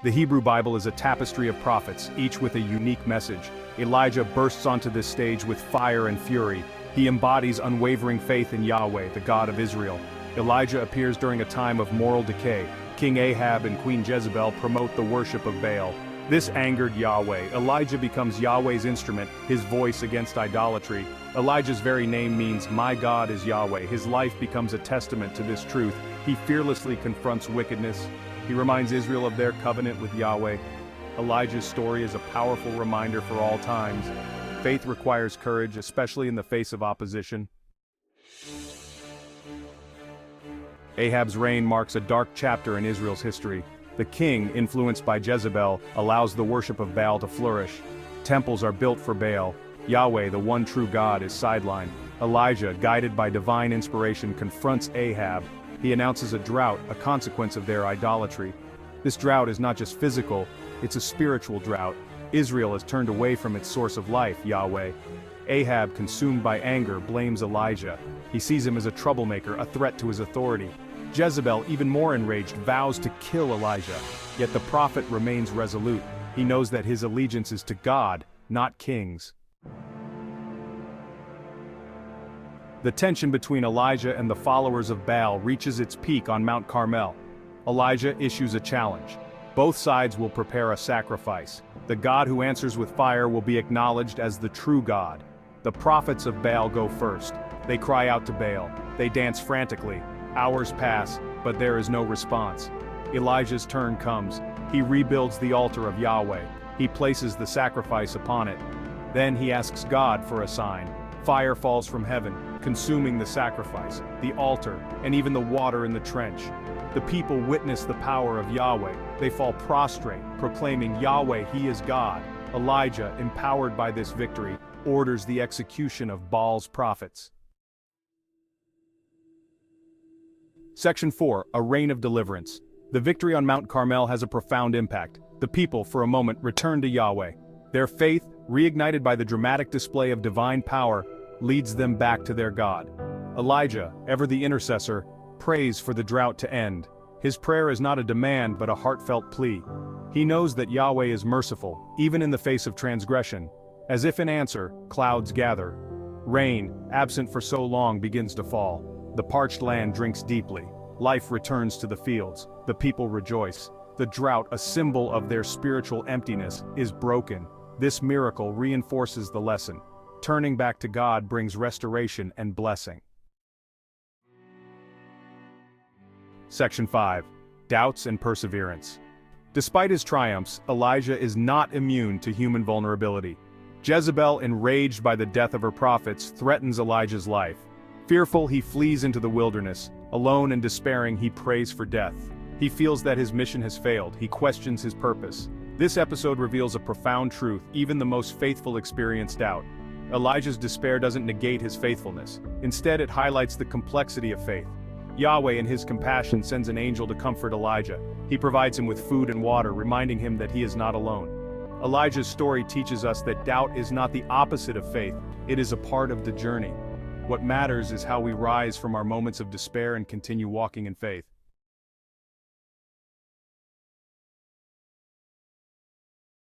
The Hebrew Bible is a tapestry of prophets, each with a unique message. Elijah bursts onto this stage with fire and fury. He embodies unwavering faith in Yahweh, the God of Israel. Elijah appears during a time of moral decay. King Ahab and Queen Jezebel promote the worship of Baal. This angered Yahweh. Elijah becomes Yahweh's instrument, his voice against idolatry. Elijah's very name means, "My God is Yahweh." His life becomes a testament to this truth. He fearlessly confronts wickedness. He reminds Israel of their covenant with Yahweh. Elijah's story is a powerful reminder for all times. Faith requires courage, especially in the face of opposition. Ahab's reign marks a dark chapter in Israel's history. The king, influenced by Jezebel, allows the worship of Baal to flourish. Temples are built for Baal. Yahweh, the one true God, is sidelined. Elijah, guided by divine inspiration, confronts Ahab. He announces a drought, a consequence of their idolatry. This drought is not just physical, it's a spiritual drought. Israel has turned away from its source of life, Yahweh. Ahab, consumed by anger, blames Elijah. He sees him as a troublemaker, a threat to his authority. Jezebel, even more enraged, vows to kill Elijah. Yet the prophet remains resolute. He knows that his allegiance is to God, not kings. The tension between Elijah and the followers of Baal reaches its peak on Mount Carmel. Elijah issues a challenge. Both sides will prepare a sacrifice. The God who answers with fire will be acknowledged as the true God. The prophets of Baal go first. They cry out to Baal. They dance frantically. Hours pass, but there is no response. Elijah's turn comes. He rebuilds the altar of Yahweh. He places the sacrifice upon it. Then he asks God for a sign. Fire falls from heaven, consuming the sacrifice, the altar, and even the water in the trench. The people witness the power of Yahweh. They fall prostrate, proclaiming, "Yahweh, He is God." Elijah, empowered by this victory, orders the execution of Baal's prophets. Section 4, a reign of deliverance. The victory on Mount Carmel has a profound impact. The people, for a moment, return to Yahweh. Their faith, reignited by the dramatic display of divine power, leads them back to their God. Elijah, ever the intercessor, prays for the drought to end. His prayer is not a demand but a heartfelt plea. He knows that Yahweh is merciful, even in the face of transgression. As if in answer, clouds gather. Rain, absent for so long, begins to fall. The parched land drinks deeply. Life returns to the fields. The people rejoice. The drought, a symbol of their spiritual emptiness, is broken. This miracle reinforces the lesson. Turning back to God brings restoration and blessing. Section 5. Doubts and perseverance. Despite his triumphs, Elijah is not immune to human vulnerability. Jezebel, enraged by the death of her prophets, threatens Elijah's life. Fearful, he flees into the wilderness. Alone and despairing, he prays for death. He feels that his mission has failed. He questions his purpose. This episode reveals a profound truth. Even the most faithful experience doubt. Elijah's despair doesn't negate his faithfulness. Instead, it highlights the complexity of faith. Yahweh, in his compassion, sends an angel to comfort Elijah. He provides him with food and water, reminding him that he is not alone. Elijah's story teaches us that doubt is not the opposite of faith. It is a part of the journey. What matters is how we rise from our moments of despair and continue walking in faith.